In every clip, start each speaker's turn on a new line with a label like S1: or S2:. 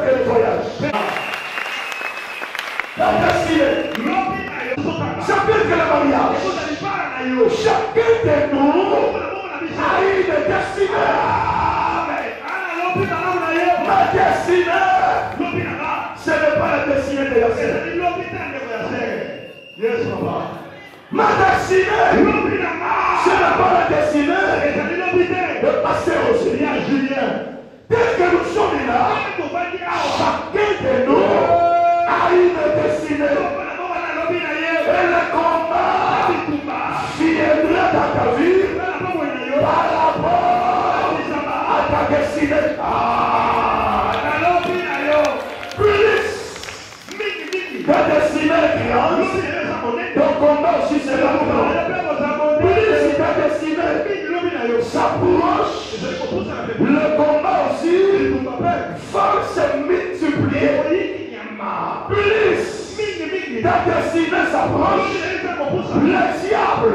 S1: que le voyage. La destinée. Chacun que le mariage. Chacun de nous a une destinée. Ma destinée, ce n'est pas la destinée de Yacine.
S2: Yes, papa.
S1: Ma destinée, ce n'est pas la destinée de passer au Seigneur Julien. Dès que nous sommes là, chacun de nous a une destinée. Et le combat viendra dans ta vie par rapport à ta destinée. Plus ta destinée est grande, ton combat aussi sera grand. Plus ta destinée s'approche, le combat aussi va se multiplier. Plus ta destinée s'approche, le diable,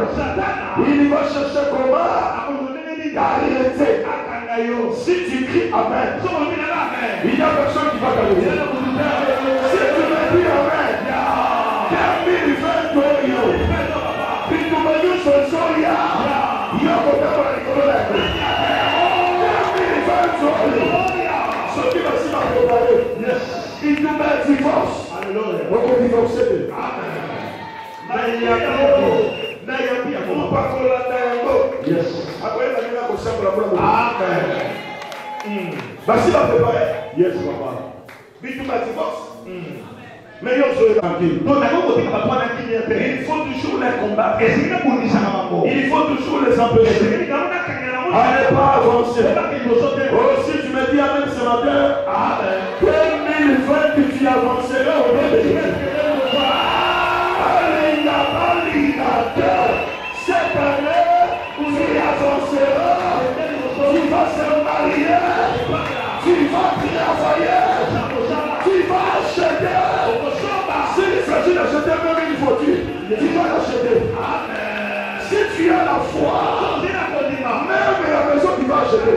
S1: il va chercher combat d'arrêter. Si tu cries Amen, il y a personne qui va t'arrêter. Si tu me dis Amen, termine 20 ans, puis tu me dis ce soya, il y a beaucoup de colère. Termine 20 ans, ce qui va s'y préparer, il te met divorce. On peut divorcer. Amen. Voici la préparée.
S2: Yes, papa.
S1: Mais tu m'as divorce. Mais il faut tranquille. Il faut toujours les combattre. Il faut toujours les empêcher. À ne pas avancer. Oh, si tu me dis Amen ce matin, 2020 que tu avanceras au nom de Jésus. Cette année, tu avanceras. Tu vas se marier. Tu vas travailler. Tu vas acheter. S'il s'agit d'acheter même une voiture, tu vas l'acheter. Si tu as la foi, même la maison tu vas acheter.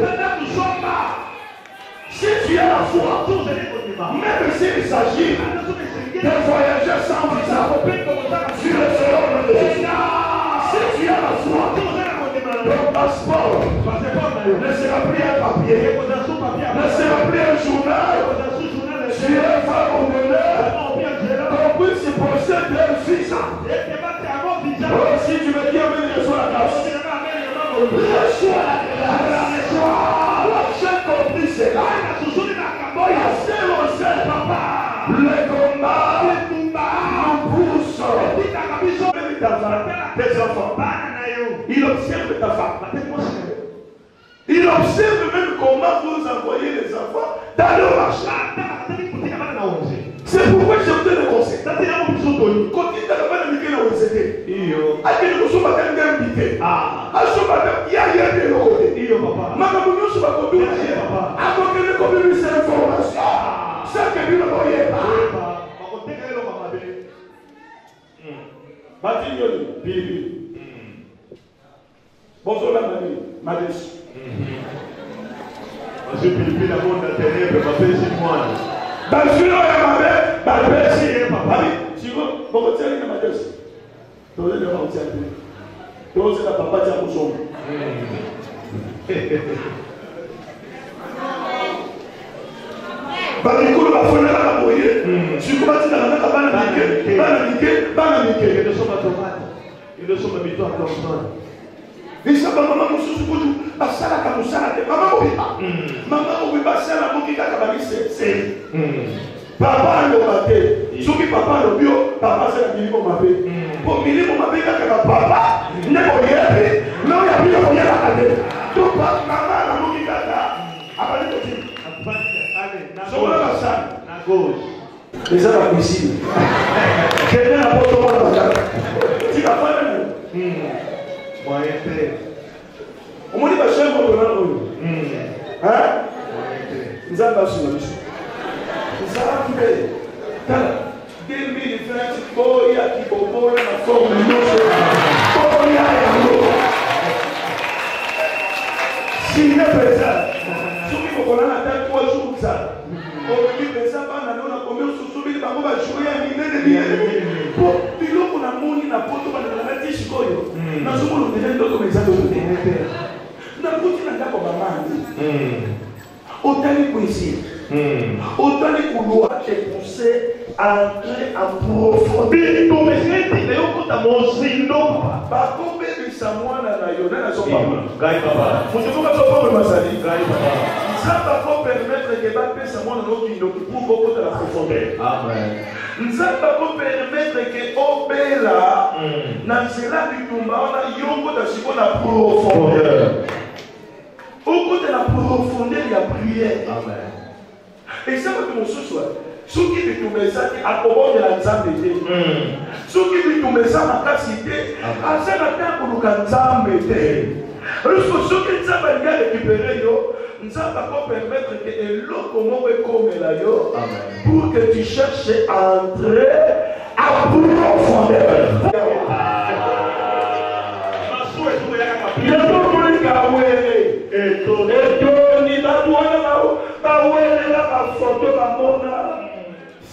S1: Si tu as la foi, même s'il s'agit de voyager sans visa, tu le feras au nom de Jésus. Si tu as la foi, ton passeport ne sera plus un papier, ne sera plus un journal. Tu vas ordonner qu'on puisse posséder un visa. Oh, si tu me dis Amen, reçois la grâce. Reçois la grâce. J'ai compris cela. Le combat nous pousse. Tes enfants. Il observe ta femme. Il observe même comment vous envoyez les enfants dans le marché. C'est pourquoi je vous donne le conseil. Quand il a la vie où c'était, il ne faut pas invité. Il y a rien de l'autre côté. Maman, nous sommes à côté. À côté de côté, c'est l'information. C'est que lui ne voyait pas. Batignoli, Bibi. Bonjour la mamie, Madès.
S2: Je peux la monde à ténèbres, ma fille, c'est moi.
S1: Basilo ya mabe, babesi papa. Siko, boko tiali na madesi. Tole le ba tiali. Tole la papa tia kusomo. Balikulu bafona la moye. Siko batina na bana mike.
S2: Ils sont pas tomates. Ils sont pas mito à comprendre.
S1: Isa maman mususu kuju basala ka musala te mama obiba. Mama obiba sala moki ka kabali papa le maté. Soki papa le bio, papa c'est la minimum mapé. Pour minimum mapé ka papa ne ko yebi, non ya bio ko yela kade. To mama na moki ka abali ko ti. Allez, na gauche. Na gauche. Les gens la cuisine. Quelqu'un a porté moi la table. Tu vas pas même. On m'a dit que je suis un peu de hein? Nous avons pas su la mission. Nous avons fait 2020, Boya qui boboya la forme de Boya si il est présent, ceux qui vont la tête 3 jours, ça. Omi pesa bana na combien susubiri bango ba jouer ya minene. Po biloko na moni na poto bana na tishi koyo. Na zumulu ndene ndoto mezando ndene. Na kuti na ndako bamandi. Otali poésie. Autant les couloirs j'ai poussé à entrer en profondeur. Par contre, il Samuel a yonné son papa. Vous devez pas faire le masali. Ça va permettre que Bappé Samuel qui pour beaucoup de la profondeur. Amen. Ça va permettre que Obéla, Nansela du Tumba, on a yongo de ce qu'on a profondeur. Au bout de la profondeur, il y a prière. Amen. Et ça va que mon soit. Ceux qui veulent tout mettre ça, à propos de la Nzambé. Ceux qui veulent tout mettre ça, ma capacité, à ça, la terre pour nous Nzambé. Lorsque ceux qui Nzambé récupérer, nous allons permettre que l'autre comment comme là, pour que tu cherches à entrer à profondeur.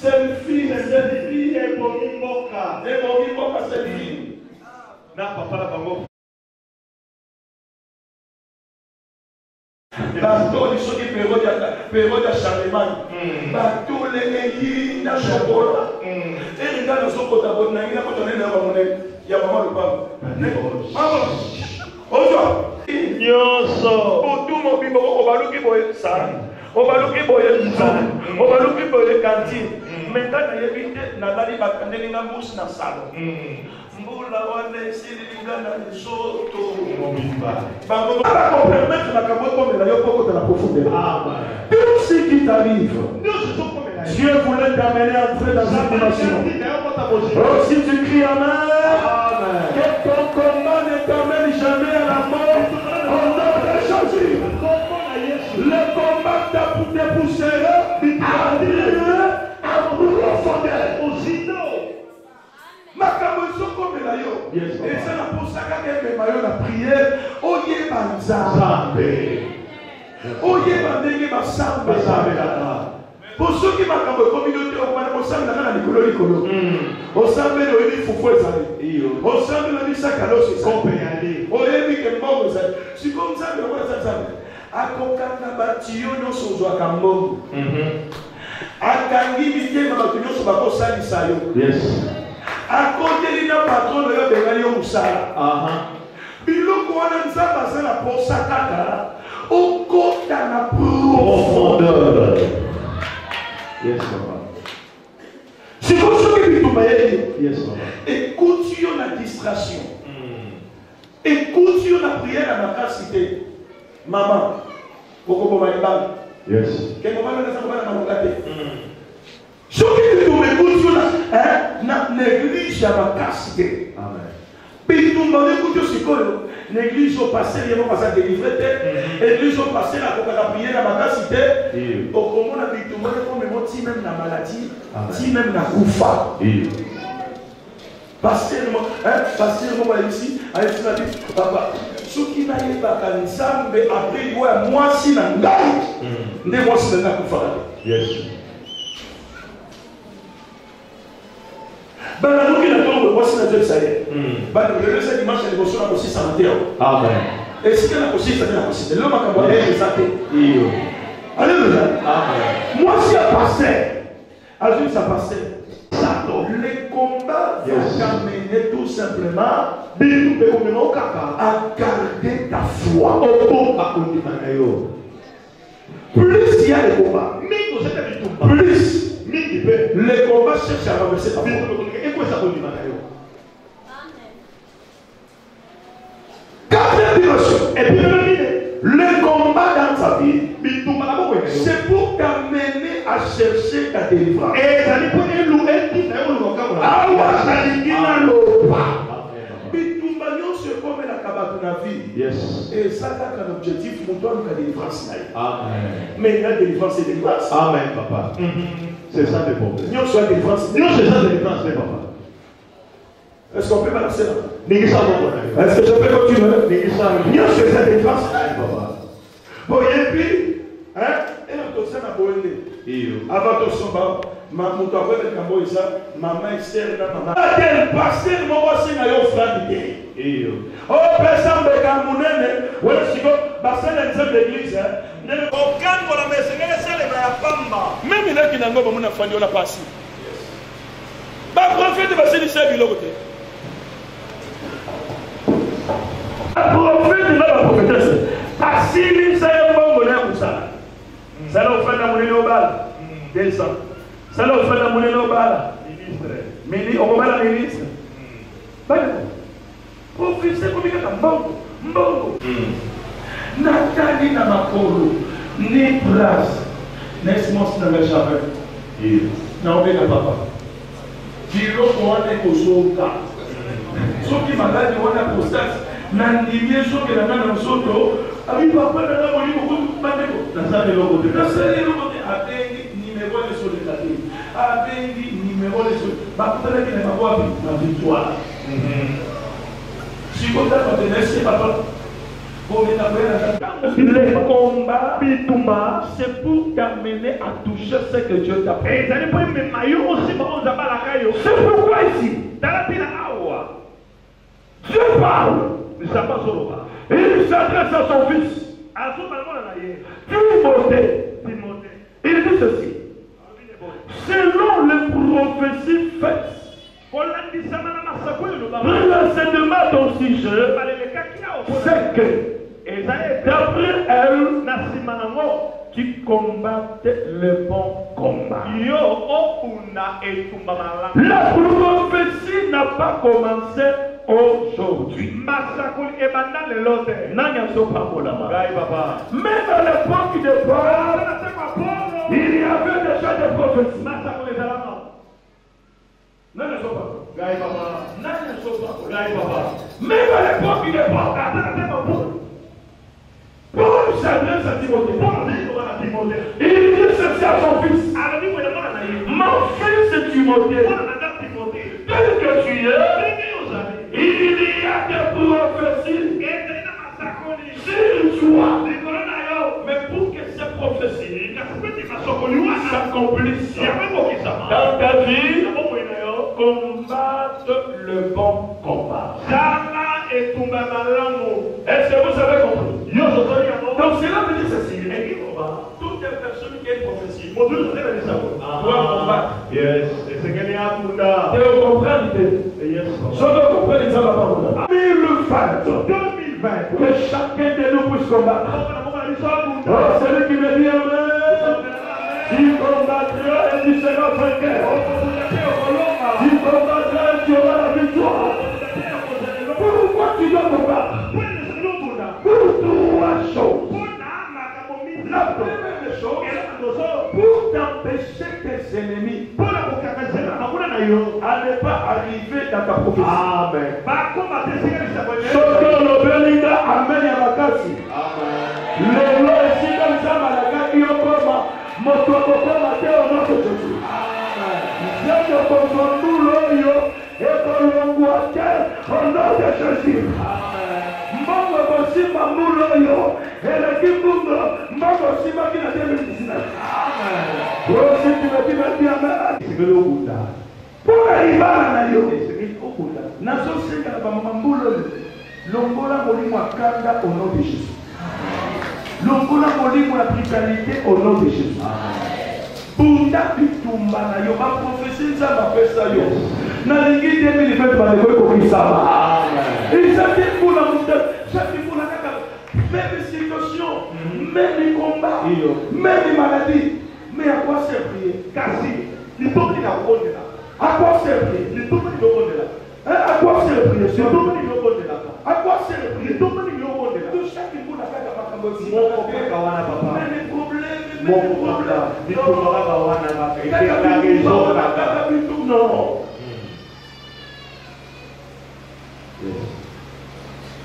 S1: Selfie, et Bomi Moka, selfie. Na papa la bango. Bateau de ceux qui période à Charlemagne. Bateau les na chocolat. Et regarde dans son côté d'abord, n'a pas donné la monnaie. Il y a maman le pape. Maman. Ojo. Nyoso. Otu mo bimbo ko baluki boye sa. On va l'occuper pour les on va l'occuper pour les cantines. Maintenant, il y a évité Nadali Bakandeli na mousse na salon. Mboula wane si l'ingana de soto. On va permettre la capote comme la yoko de la profondeur. Tout ce qui t'arrive, Dieu voulait t'amener à entrer dans une dimension. Oh, si tu cries Amen, que ton combat ne t'amène jamais à la mort. On doit changer. Le combat t'a poussé à dire à profondeur. Aussitôt. Ma camouflage comme la yo. Et c'est la pour ça que la prière. Oye banzambe. Oye bandenge basambe. Pour ceux qui m'ont communauté, on s'en va dans les couleurs. On s'en va dans les foufoues. On s'en va dans les sacs à l'eau. On est dit que mort. C'est comme ça que on s'en va. Akokanga batiyo nyonso ozwaka mbongo. Akangi mitema bato nyonso bakosalisa yo. Akoteli na patron oyo bengali yo mosala. Biloko wana nzambe aza na posa kaka okota na profondeur. Sikoyo soki bitumba yebi. Écoute yo la distraction. Écoute yo la prière à ma capacité. Maman, pourquoi vous m'avez yes. Quel moment nous avons dans mon côté? Ce qui nous écoute sur la néglige à ma capacité. Amen. Puis nous m'avons écouté aussi quoi? Néglige au passé, il y a pas ça délivré. Néglige au passé, la prière à ma capacité. Au comment on a dit tout le monde comme moi, si même la maladie, si même la koufa. Pasteur, moi ici, avec ce que dit papa. Ce qui n'a pas ensemble après moi si na ngai nde moi si na kufara yes bana nuki na tombe moi si na Dieu ça y est bana le reste dimanche les bossons na aussi ça amen et ce que na aussi ça na aussi le makambo est exacté iyo alléluia amen moi si à passer alors ça passer les combats vont t'amener tout simplement à garder ta foi. Plus il y a des combats, plus les combats cherchent à renverser ta foi. Quatrième dimension. Et puis le combat dans ta vie, c'est pour t'amener à chercher ta délivrance. Et ça, c'est un objectif pour toi, la délivrance. Mais la délivrance, c'est délivrance.
S2: Amen, papa. C'est ça le problème.
S1: Nous sommes délivrance.
S2: Nous sommes délivrance, papa.
S1: Est-ce qu'on peut balancer là?
S2: Est-ce
S1: que je peux continuer? Nous sommes délivrance.
S2: Papa.
S1: Bon, et puis, hein, et on a Avant de somba, maman t'avait cambo ça, maman externe maman. Quel pasteur moi aussi na yo frère d'idée. Oh personne be kamunene, wala siko basala nzembe l'église hein. Aucun pour la messe, ngene sale ba pamba. Même il est qui n'a ngoba muna fandi ona pasi. Ba prophète basali sa biloko te. Prophète na ba prophétesse. Asili sa mbongo na kusala. Sala ofenda munene obala. Descend. Sala ofenda munene obala. Ministre. Okobala ministre. Bale. Professeur komika mbongo. Mbongo. Natali na makolo. Ni place. Nesmos na mechave. Na obeka papa. Dilo koane kosoka. Soki maladi wana prostate. Nandimie soki na nana msoto. Abi papa na na moli ko bandeko. Nasale loko te. Nasale loko te. Abengi numéro de solidarité. Abengi numéro de solidarité. Bakutana ki na mabwa na victoire. Si vous avez laissé papa. Les combats, c'est pour t'amener à toucher ce que Dieu t'a fait. C'est pourquoi ici, Dieu parle. Il s'adresse à son fils. Timothée. Il dit ceci. Selon les prophéties faites, l'enseignement à ton sujet, c'est que d'après elle, tu combattais le bon combat. La prophétie n'a pas commencé aujourd'hui. Mais dans l'époque de Paul, il y avait déjà des prophéties. Mais à l'époque il est pas. Paul s'adresse à Timothée. Il dit ceci à son fils. Mon fils Timothée, tel que tu es, il y a des prophéties sur toi. Mais pour que ces prophéties s'accomplissent dans ta vie, combattre le bon combat. Est-ce que vous avez compris? Donc cela veut dire ceci. Toutes les personnes qui ont une prophétie doivent combattre. Vous comprenez? Je veux comprendre les hommes. 2020, que chacun de nous puisse combattre. Oh, celui qui me dit amen, il combattra et il sera vainqueur. Il combattra et tu auras la victoire. Pourquoi tu dois combattre? Pour trois choses. La première chose, pour t'empêcher tes ennemis à ne pas arriver dans ta prophétie. Amen. Lelo esika nzambalaka yokoma moto akokoma te au nom de Jésus. Nzambe okozondula oyo ekolongwa te au nom de Jésus. Mbongo kosimba mbula oyo eleki mbungo mbongo osimbaki na 2019. Osi timotime biama mpona libala na yo nazosenga na bamama mbula oyo longola molimo akanga au nom de Jésus. Longola molimo la brutalité au nom de Jésus. Bunda bitumba na yo ba prophétie nzamba pesa yo. Na lingi 2020 ba leko ko kisama. Isaki kuna muta, saki kuna kaka même situation, même combat, même maladie. Mais à quoi sert prier? Kasi, ni tombi na kondela. À quoi sert prier? Ni tombi na kondela. À quoi sert prier? Ni tombi na kondela. À quoi sert prier? Ni tombi na kondela. Tout chaque kuna kaka makambozi. Moko kaka wana papa. Même problème, même problème. Ni tomba kaka wana kaka. Kaka raison kaka bitu non.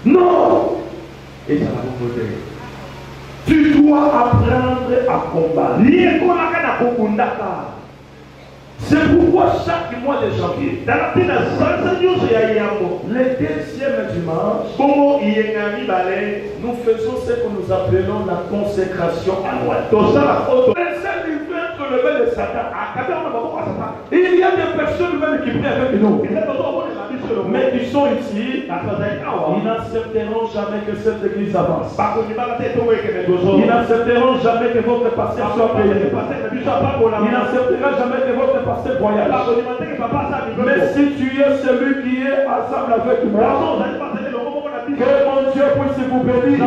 S1: Non. Et ça va vous poser. Tu dois apprendre à combattre. C'est pourquoi chaque mois de janvier, le deuxième dimanche, nous faisons ce que nous appelons la consécration annuelle. Le seul livre entre le Il y a des personnes même qui prient avec nous. Mais qui sont ici, ils n'accepteront jamais que cette église avance. Ils n'accepteront jamais que votre pasteur soit payé. Ils n'accepteront jamais que votre pasteur voyage. Mais si tu es celui qui est ensemble avec moi, que mon Dieu puisse vous bénir.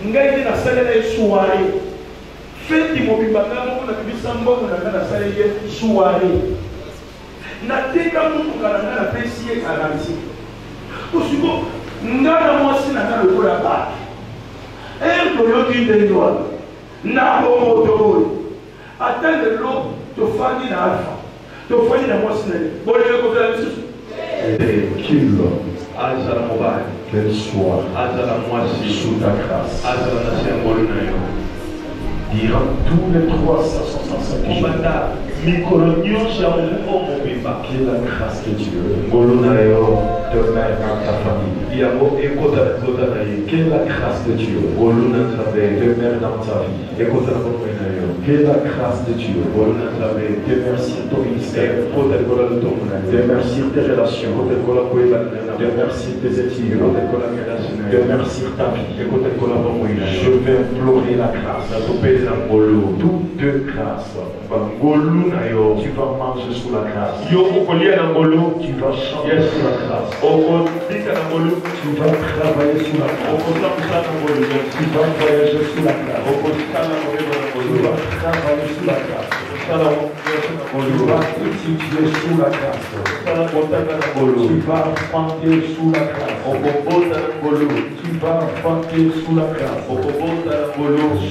S1: Ngai na salela soirée fête mobimanga moko na bibisa mbongo na na salela soirée na teka mutu kana na pesi e garanti osiko ngana mwasi na kana lokola ba to yoki ndendwa na moto atende lo to fandi na alpha to fandi na mwasi na bolé ko tala bisu
S2: Qu'il Azala mobile, qu'elle soit Azala moisi sous ta grâce. Azala durant tous les 365 jours. Que la grâce de Dieu demeure dans ta famille. Que la grâce de Dieu demeure dans ta vie. Que la grâce de Dieu demeure sur ton ministère, demeure sur tes relations, demeure sur tes études, demeure sur ta vie. Je vais implorer la grâce, toute grâce. Tu vas manger sous la grâce. Tu vas chanter sous la grâce. Tu vas travailler sous la grâce. Tu vas voyager sous la grâce. Tu vas travailler sous la grâce. Tu vas étudier sous la grâce. Tu vas fanter sous la grâce. Tu vas fanter sous la grâce.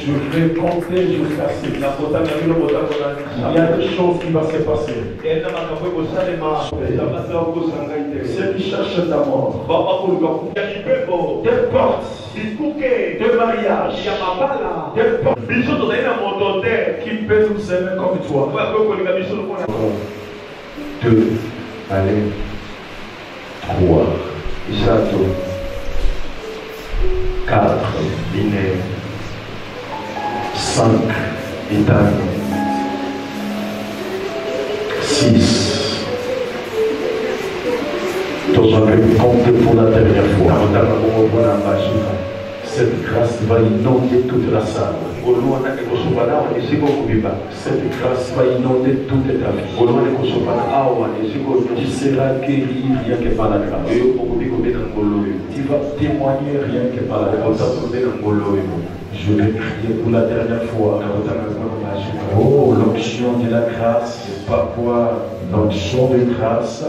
S2: Je vais compter jusqu'à 6. Il y a des choses qui vont se passer. Ceux qui cherchent ta mort, des portes de mariage, des portes qui peuvent nous aimer comme toi. 2, allez, 3, château, 4, Binet, 5, Italie, 6. Toi, compte pour la dernière fois. Cette grâce va inonder toute la salle. Cette grâce va inonder toute ta vie. Tu seras guéri rien que par la grâce. Tu vas témoigner rien que par la grâce. Je vais prier pour la dernière fois. Oh, l'onction de la grâce. L'onction de grâce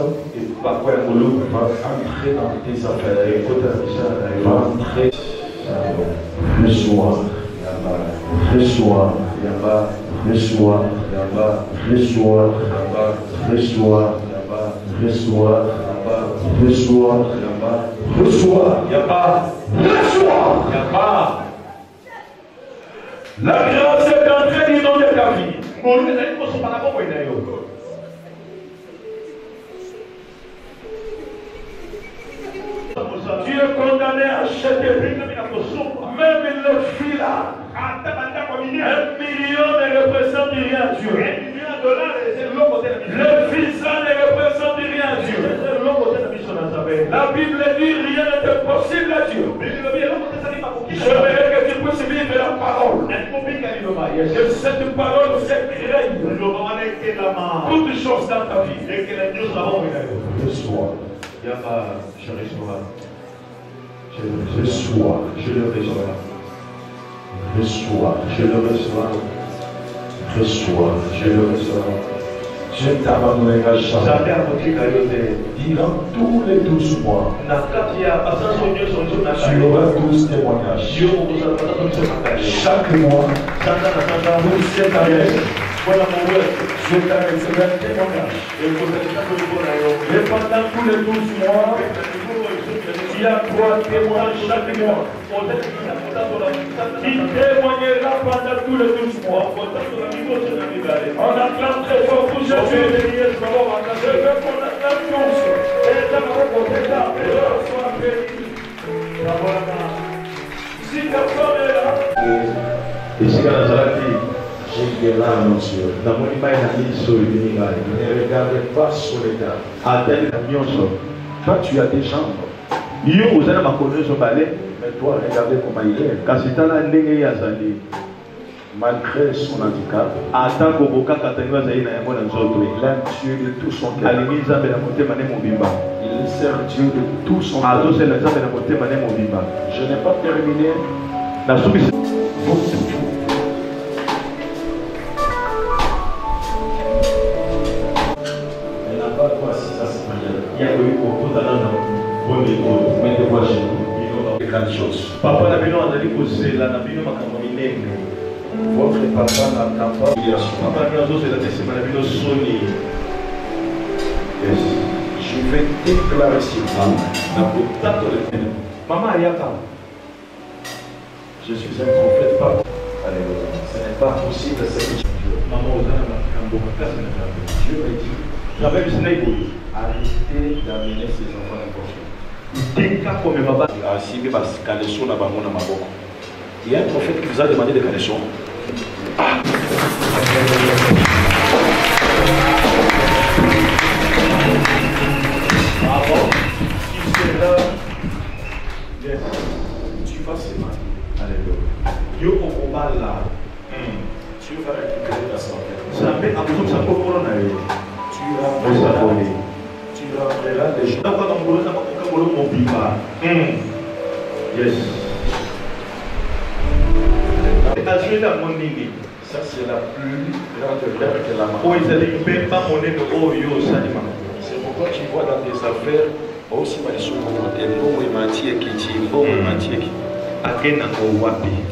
S2: va entrer dans tes affaires. Va entrer. Reçois. Reçois. Reçois. Reçois. Reçois. Reçois. Reçois. Reçois. Reçois. La grâce est en train d'inonder ta vie. Tu es condamné à acheter même le fil là. $1 million ne représente rien à Dieu. Le visa ne représente rien à Dieu. La Bible dit rien n'est impossible à Dieu. J'aimerais que tu puisses vivre la parole. Et cette parole s'écrit toutes choses dans ta vie. Reçois. Je reçois. Je le reçois. Je le reçois. Reçois. Je le reçois. Reçois. Je le reçois. Je t'abandonnerai jamais. Durant tous les 12 mois, tu auras 12 témoignages. Chaque mois, pour cette année, je t'arrêterai un témoignage. Et pendant tous les 12 mois, il y a 3 témoins chaque mois. Il témoignera pendant tous les 12 mois. On acclame très fort pour Jésus. Je veux qu'on acclame tous. Et ça va reporter là. Et là, soit béni. Si personne est là. Et si quand j'ai des larmes aux yeux. Ne regarde pas sur les gars. Toi, tu as des jambes. Mais toi, regardez comment il est. Malgré son handicap, il aime Dieu de tout son cœur. Il sert Dieu de tout son cœur. Je n'ai pas terminé. Elle n'a pas quoi si ça se prière. Il y a eu beaucoup d'années. Mettez-moi chez nous. Grandes choses. Papa n'a pas votre papa n'entend pas. Papa n'a je vais déclarer sur vous dans le temps de l'éternel. Maman Ayaka, je suis un prophète, papa. Alléluia. Ce n'est pas possible ce que tu dis. Maman Dieu m'a dit. Arrêtez d'amener ces enfants n'importe où. Il y a un prophète qui vous a demandé des connaissances. Tu vas se mal. Alléluia. Tu vas récupérer ta santé. Tu rentreras des gens. Yes. Ça, c'est la plus grande guerre que la maman. C'est pourquoi tu vois dans tes affaires aussi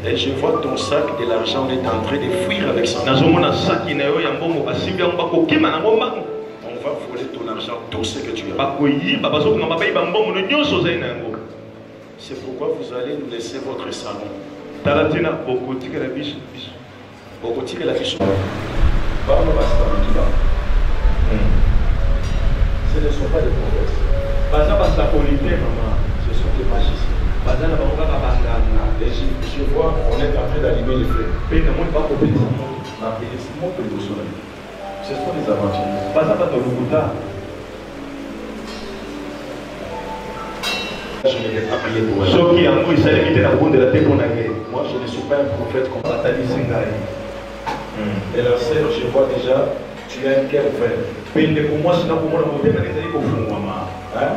S2: et je vois ton sac et l'argent est en train de fuir avec ça. On va voler ton argent, tout ce que tu as. C'est pourquoi vous allez nous laisser votre salon. Ce ne sont pas des prophètes. Ce sont des magiciens. Et je vois, on est en train d'allumer les feux. Ce sont des aventuriers. Je ne vais pas prier pour eux. Moi, je ne suis pas un prophète comme ça. Et la sœur, je vois déjà, tu as un cœur ouvert. Hein?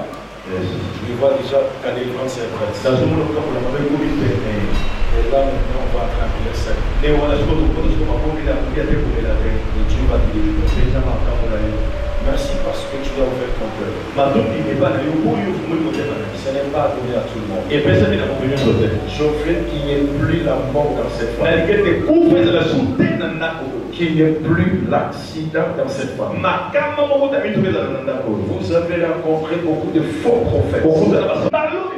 S2: Je vois déjà qu'à délivrance est prête. Et là, maintenant, on va entrer en prière seule. Et Dieu va te délivrer. Merci parce que tu as ouvert ton cœur. Ce n'est pas donné à tout le monde. Je veux qu'il n'y ait plus la mort dans cette famille. Qu'il n'y ait plus l'accident dans cette famille. Vous avez rencontré beaucoup de faux prophètes.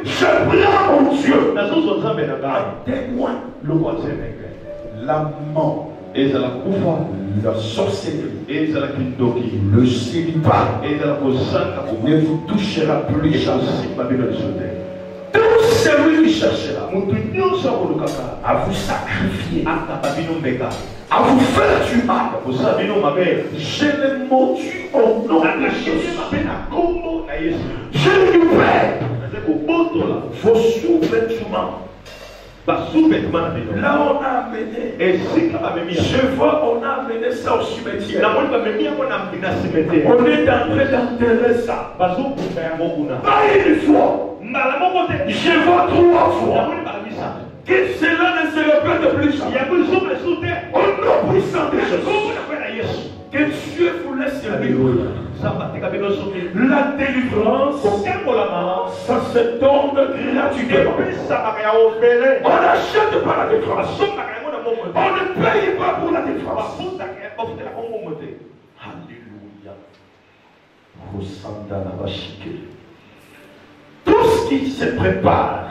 S2: Je prends mon Dieu à témoin la mort. La sorcellerie, le célibat ne vous touchera plus jamais. Tout celui qui cherchera à vous sacrifier, à vous faire du mal, je l'ai mordu au nom de Jésus. Je lui père vos sous-vêtements. Là on a amené, je vois on a amené ça au cimetière. On est en train d'enterrer ça. Pas une fois, je vois 3 fois. Que cela ne se répète plus. Au nom puissant de Jésus. Que Dieu vous laisse vivre. La délivrance, ça se donne gratuitement. On n'achète pas la délivrance. On ne paye pas pour la délivrance. Alléluia. Tout ce qui se prépare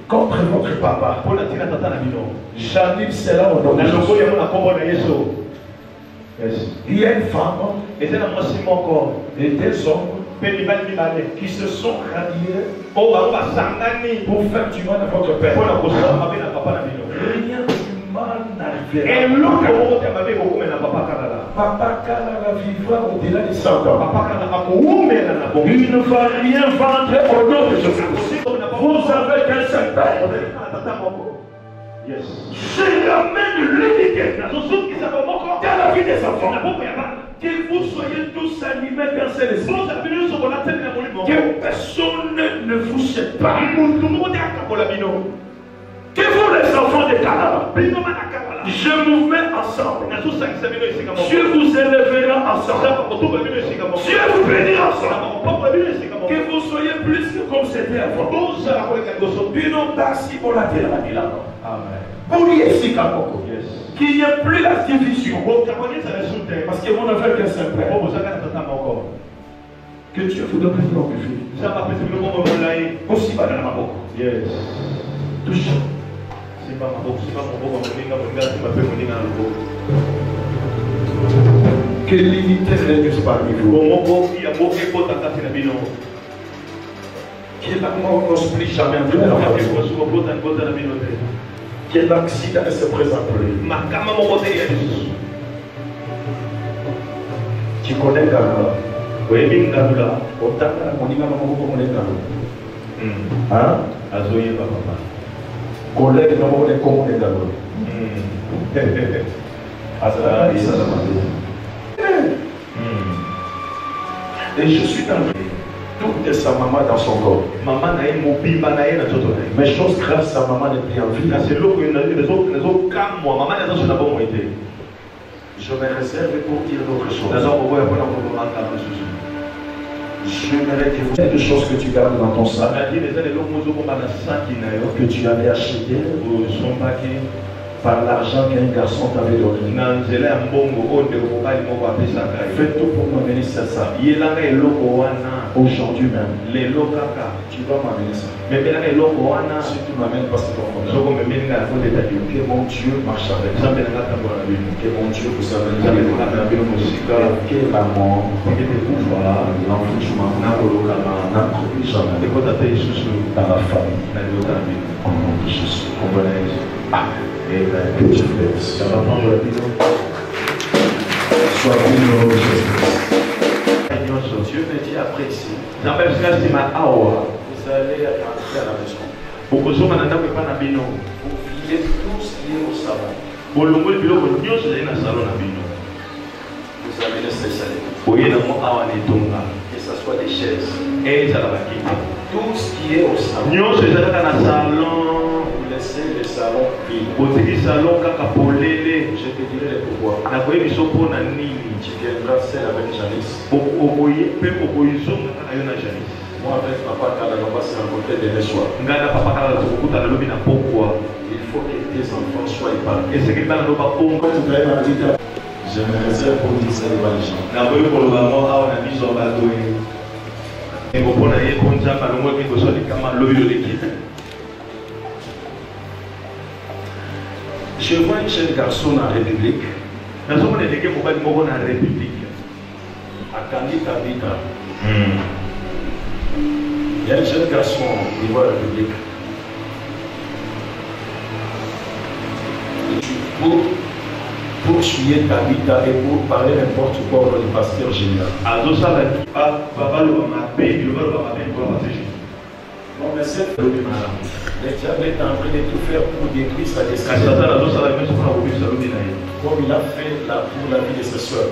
S1: contre votre papa. J'anime cela au nom de Jésus. Il y a une femme et des hommes qui se sont ralliés pour faire du mal à votre père. Rien du mal n'arrivera. Papa Kalala vivra au-delà des 100 ans. Il ne va rien vendre au nom de Jésus. Vous avez qu'un seul père. Je ramène l'unité dans la vie des enfants. Que vous soyez tous animés vers ces esprits. Que personne ne vous sépare. Que vous les enfants de Kalala, je vous mets ensemble. Dieu vous élèvera ensemble. Dieu vous bénira ensemble. Que vous soyez plus que comme c'était avant. Qu'il n'y ait plus la division. Parce que vous n'avez qu'un seul père. Que Dieu vous donne une longue vie. Aussi va dans ma boca. Touche. Que l'unité règne parmi vous. Que la mort n'osplie jamais en la famille. Que l'accident ne se présente plus. Tu connais Galula. Oui, Galula. Autant on y va hein? Collègue non on est comme on et je suis dans tout est sa maman dans son corps. Mais chose grâce sa maman n'est plus en vie. Je me réserve pour dire d'autres choses. J'aimerais que vous des choses que tu gardes dans ton sac, que tu avais acheté par l'argent qu'un garçon t'avait donné. Fais tout pour m'amener ça. Aujourd'hui même. Tu vas m'amener ça. Si tu m'amènes pas, c'est ton problème. Que mon Dieu marche avec toi. Que mon Dieu vous amène. Que la mort, l'enfouissement, n'introduit jamais dans la famille. Au nom de Jésus. Que Dieu blesse. Sois béni, Jésus. Dieu me dit après ici. Vous allez entrer à la maison. Vous filez tout ce qui est au salon. Vous allez laisser ça. Que ce soit des chaises. Tout ce qui est au salon. Vous laissez le salon vide. Je te dirai le pourquoi. Tu viendras seul avec Janice. Moi avec papa Kala, on va se rencontrer demain soir. Il faut que tes enfants soient épargnés. Je me réserve pour dire ça devant les gens. Je vois un jeune garçon en République. À Kandika Bika. Il y a un jeune garçon au niveau de la République. Pour suivre Tabitha et pour parler n'importe quoi au du pasteur général. Non, mais c'est le diable est en train de tout faire pour détruire sa destinée. Comme il a fait pour la vie de ses soeurs.